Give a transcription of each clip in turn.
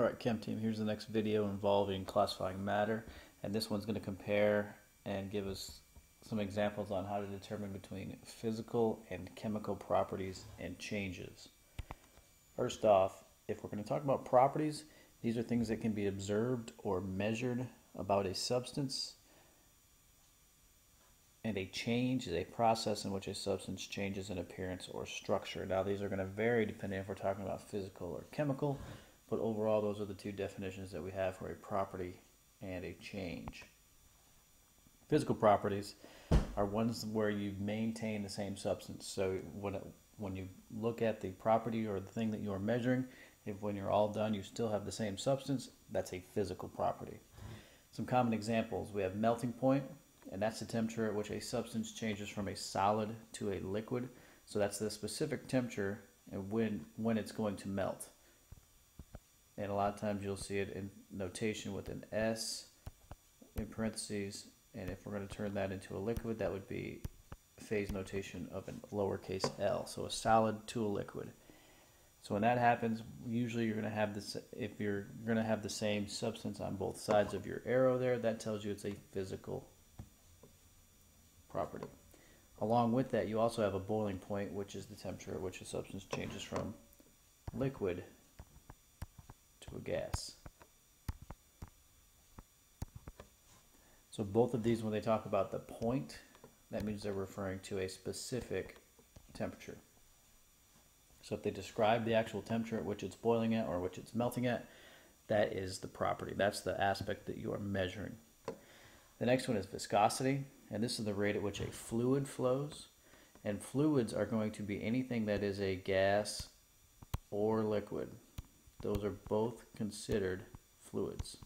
Alright, Chem Team, here's the next video involving classifying matter, and this one's going to compare and give us some examples on how to determine between physical and chemical properties and changes. First off, if we're going to talk about properties, these are things that can be observed or measured about a substance, and a change is a process in which a substance changes in appearance or structure. Now, these are going to vary depending if we're talking about physical or chemical. But overall, those are the two definitions that we have for a property and a change. Physical properties are ones where you maintain the same substance. So when you look at the property or the thing that you are measuring, if when you're all done you still have the same substance, that's a physical property. Some common examples, we have melting point, and that's the temperature at which a substance changes from a solid to a liquid. So that's the specific temperature and when it's going to melt. And a lot of times you'll see it in notation with an S in parentheses, and if we're going to turn that into a liquid, that would be phase notation of a lowercase l, so a solid to a liquid. So when that happens, usually you're going to have this, if you're going to have the same substance on both sides of your arrow there, that tells you it's a physical property. Along with that, you also have a boiling point, which is the temperature at which a substance changes from liquid to a gas. So both of these, when they talk about the point, that means they're referring to a specific temperature. So if they describe the actual temperature at which it's boiling at or which it's melting at, that is the property. That's the aspect that you are measuring. The next one is viscosity, and this is the rate at which a fluid flows. And fluids are going to be anything that is a gas or liquid. Those are both considered fluids.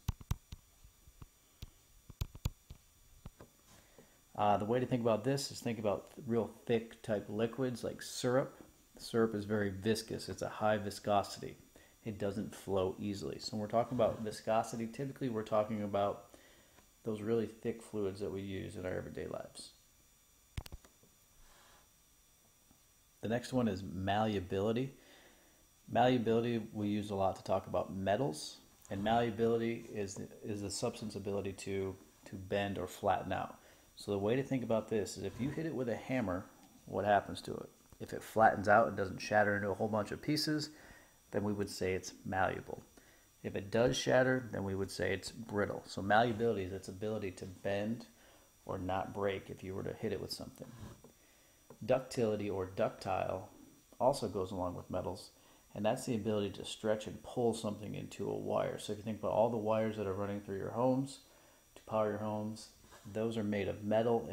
The way to think about this is think about real thick type liquids like syrup. Syrup is very viscous. It's a high viscosity. It doesn't flow easily. So when we're talking about viscosity, typically we're talking about those really thick fluids that we use in our everyday lives. The next one is malleability. Malleability we use a lot to talk about metals, and malleability is the substance's ability to bend or flatten out. So the way to think about this is if you hit it with a hammer, what happens to it? If it flattens out and doesn't shatter into a whole bunch of pieces, then we would say it's malleable. If it does shatter, then we would say it's brittle. So malleability is its ability to bend or not break if you were to hit it with something. Ductility or ductile also goes along with metals, and that's the ability to stretch and pull something into a wire. So if you think about all the wires that are running through your homes to power your homes, those are made of metal,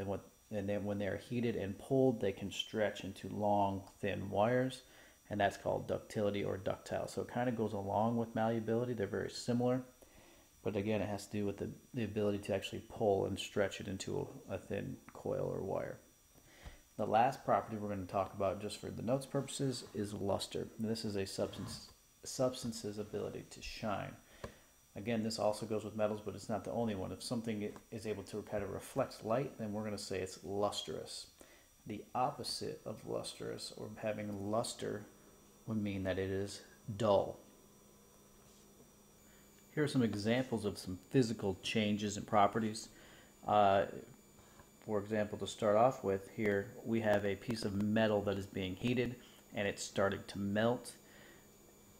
and then when they're heated and pulled, they can stretch into long, thin wires, and that's called ductility or ductile. So it kind of goes along with malleability. They're very similar, but again, it has to do with the ability to actually pull and stretch it into a thin coil or wire. The last property we're going to talk about, just for the notes purposes, is luster. This is a substance's ability to shine. Again, this also goes with metals, but it's not the only one. If something is able to kind of reflect light, then we're going to say it's lustrous. The opposite of lustrous, or having luster, would mean that it is dull. Here are some examples of some physical changes and properties. For example, to start off with, here we have a piece of metal that is being heated and it's starting to melt,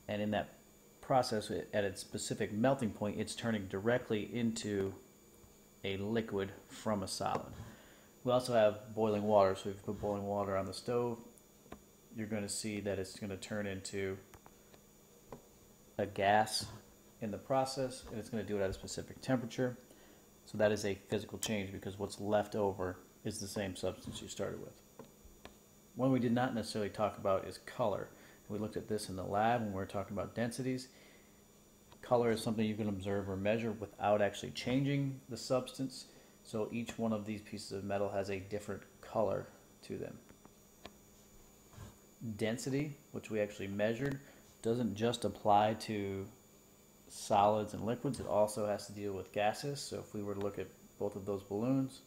and in that process, at its specific melting point, it's turning directly into a liquid from a solid. We also have boiling water, so if you put boiling water on the stove, you're going to see that it's going to turn into a gas in the process, and it's going to do it at a specific temperature. So that is a physical change because what's left over is the same substance you started with. One we did not necessarily talk about is color. We looked at this in the lab when we were talking about densities. Color is something you can observe or measure without actually changing the substance. So each one of these pieces of metal has a different color to them. Density, which we actually measured, doesn't just apply to solids and liquids. It also has to deal with gases. So if we were to look at both of those balloons,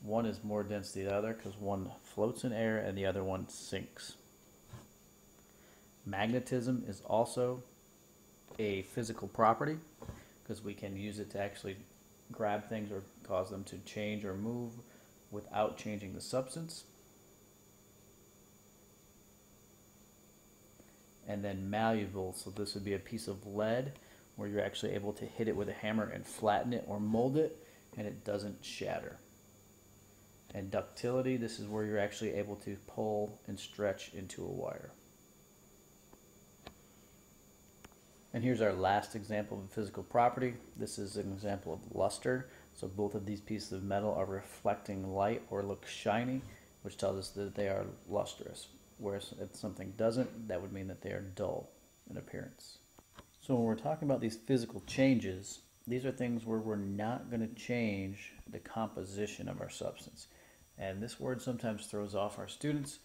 one is more dense than the other because one floats in air and the other one sinks. Magnetism is also a physical property because we can use it to actually grab things or cause them to change or move without changing the substance. And then malleable, so this would be a piece of lead where you're actually able to hit it with a hammer and flatten it or mold it, and it doesn't shatter. And ductility, this is where you're actually able to pull and stretch into a wire. And here's our last example of a physical property. This is an example of luster. So both of these pieces of metal are reflecting light or look shiny, which tells us that they are lustrous. Whereas if something doesn't, that would mean that they are dull in appearance. So when we're talking about these physical changes, these are things where we're not going to change the composition of our substance. And this word sometimes throws off our students,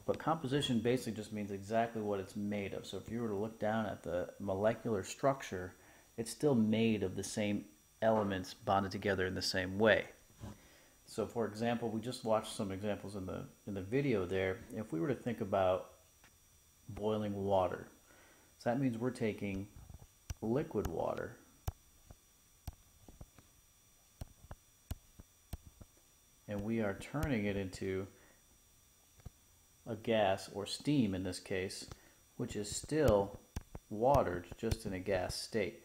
but composition basically just means exactly what it's made of. So if you were to look down at the molecular structure, it's still made of the same elements bonded together in the same way. So for example, we just watched some examples in the video there. If we were to think about boiling water, so that means we're taking liquid water and we are turning it into a gas, or steam in this case, which is still water, just in a gas state.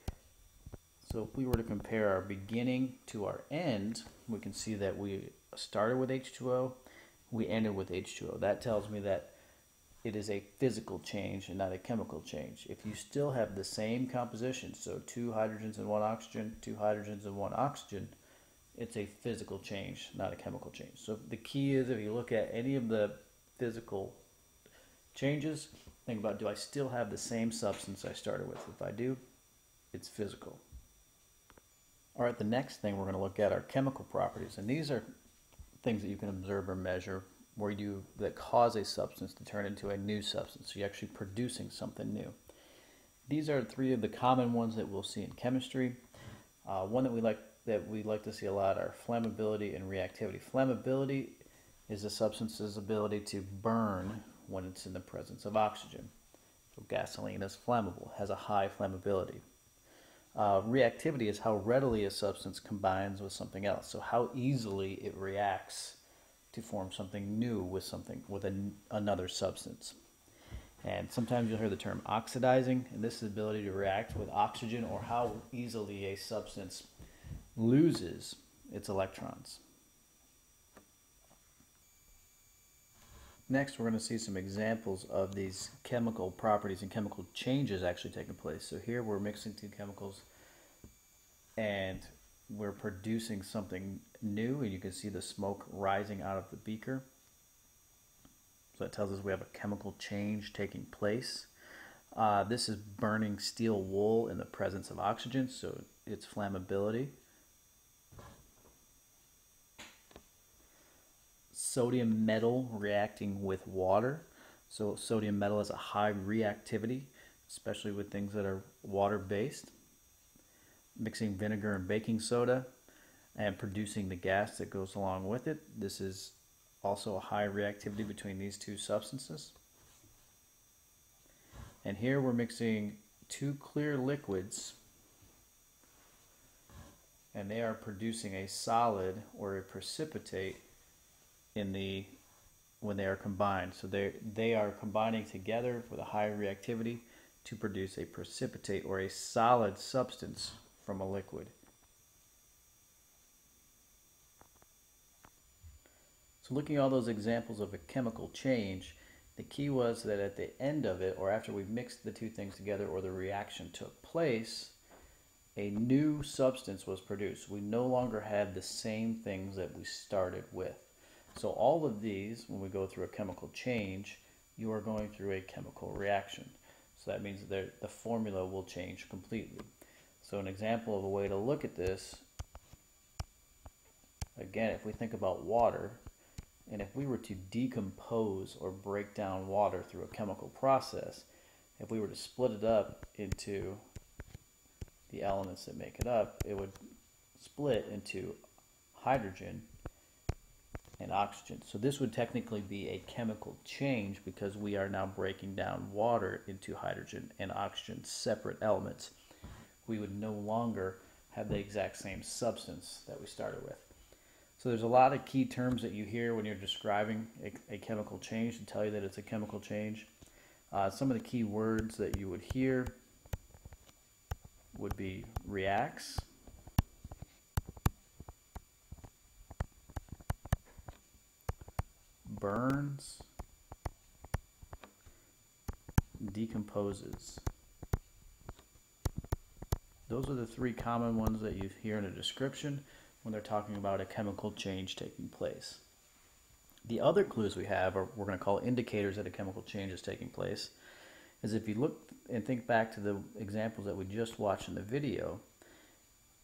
So if we were to compare our beginning to our end, we can see that we started with H2O, we ended with H2O. That tells me that it is a physical change and not a chemical change. If you still have the same composition, so 2 hydrogens and 1 oxygen, 2 hydrogens and 1 oxygen, it's a physical change, not a chemical change. So the key is, if you look at any of the physical changes, think about, do I still have the same substance I started with? If I do, it's physical. All right, the next thing we're going to look at are chemical properties, and these are things that you can observe or measure that cause a substance to turn into a new substance. So you're actually producing something new. These are 3 of the common ones that we'll see in chemistry. One that we like to see a lot are flammability and reactivity. Flammability is a substance's ability to burn when it's in the presence of oxygen. So gasoline is flammable, has a high flammability. Reactivity is how readily a substance combines with something else. So how easily it reacts to form something new with another substance. And sometimes you'll hear the term oxidizing, and this is the ability to react with oxygen, or how easily a substance loses its electrons. Next, we're going to see some examples of these chemical properties and chemical changes actually taking place. So here we're mixing 2 chemicals and we're producing something new, and you can see the smoke rising out of the beaker. So that tells us we have a chemical change taking place. This is burning steel wool in the presence of oxygen, so it's flammability. Sodium metal reacting with water. So sodium metal has a high reactivity, especially with things that are water-based. Mixing vinegar and baking soda and producing the gas that goes along with it. This is also a high reactivity between these 2 substances. And here we're mixing 2 clear liquids, and they are producing a solid or a precipitate when they are combined. So they are combining together with a high reactivity to produce a precipitate or a solid substance from a liquid. So looking at all those examples of a chemical change, the key was that at the end of it, or after we mixed the 2 things together or the reaction took place, a new substance was produced. We no longer had the same things that we started with. So all of these, when we go through a chemical change, you are going through a chemical reaction. So that means that the formula will change completely. So an example of a way to look at this, again, if we think about water, and if we were to decompose or break down water through a chemical process, if we were to split it up into the elements that make it up, it would split into hydrogen and oxygen. So this would technically be a chemical change because we are now breaking down water into hydrogen and oxygen, separate elements. We would no longer have the exact same substance that we started with. So there's a lot of key terms that you hear when you're describing a chemical change to tell you that it's a chemical change. Some of the key words that you would hear would be reacts, burns, decomposes. Those are the three common ones that you hear in a description when they're talking about a chemical change taking place. The other clues we have, or we're going to call indicators that a chemical change is taking place, is if you look and think back to the examples that we just watched in the video,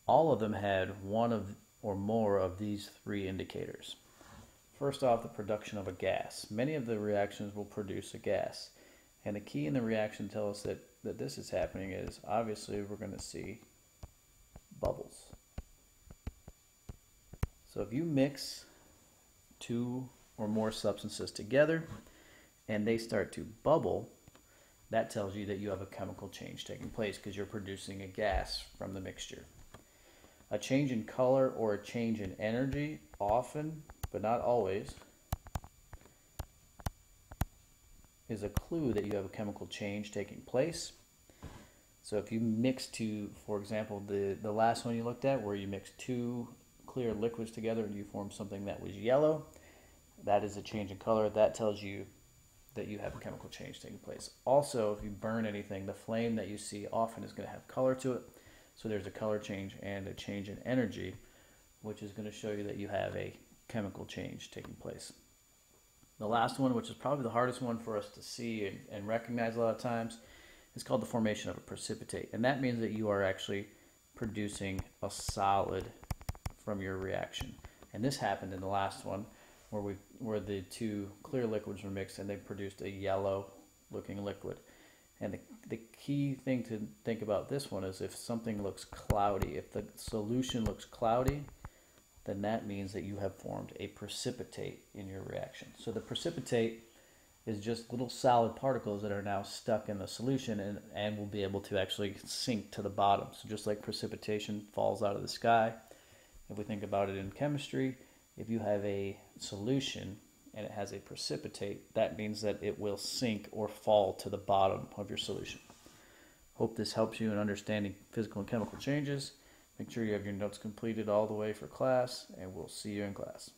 all of them had one of or more of these three indicators. First off, the production of a gas. Many of the reactions will produce a gas. And the key in the reaction to tell us that this is happening is obviously we're going to see bubbles. So if you mix two or more substances together and they start to bubble, that tells you that you have a chemical change taking place because you're producing a gas from the mixture. A change in color or a change in energy, often, but not always, is a clue that you have a chemical change taking place. So if you mix two, for example, the last one you looked at where you mix two clear liquids together and you form something that was yellow, that is a change in color. That tells you that you have a chemical change taking place. Also, if you burn anything, the flame that you see often is going to have color to it. So there's a color change and a change in energy, which is going to show you that you have a chemical change taking place. The last one, which is probably the hardest one for us to see and recognize a lot of times, is called the formation of a precipitate. And that means that you are actually producing a solid from your reaction. And this happened in the last one where the two clear liquids were mixed and they produced a yellow looking liquid. And the key thing to think about this one is if something looks cloudy, if the solution looks cloudy, then that means that you have formed a precipitate in your reaction. So the precipitate is just little solid particles that are now stuck in the solution and will be able to actually sink to the bottom. So just like precipitation falls out of the sky, if we think about it in chemistry, if you have a solution and it has a precipitate, that means that it will sink or fall to the bottom of your solution. Hope this helps you in understanding physical and chemical changes. Make sure you have your notes completed all the way for class, and we'll see you in class.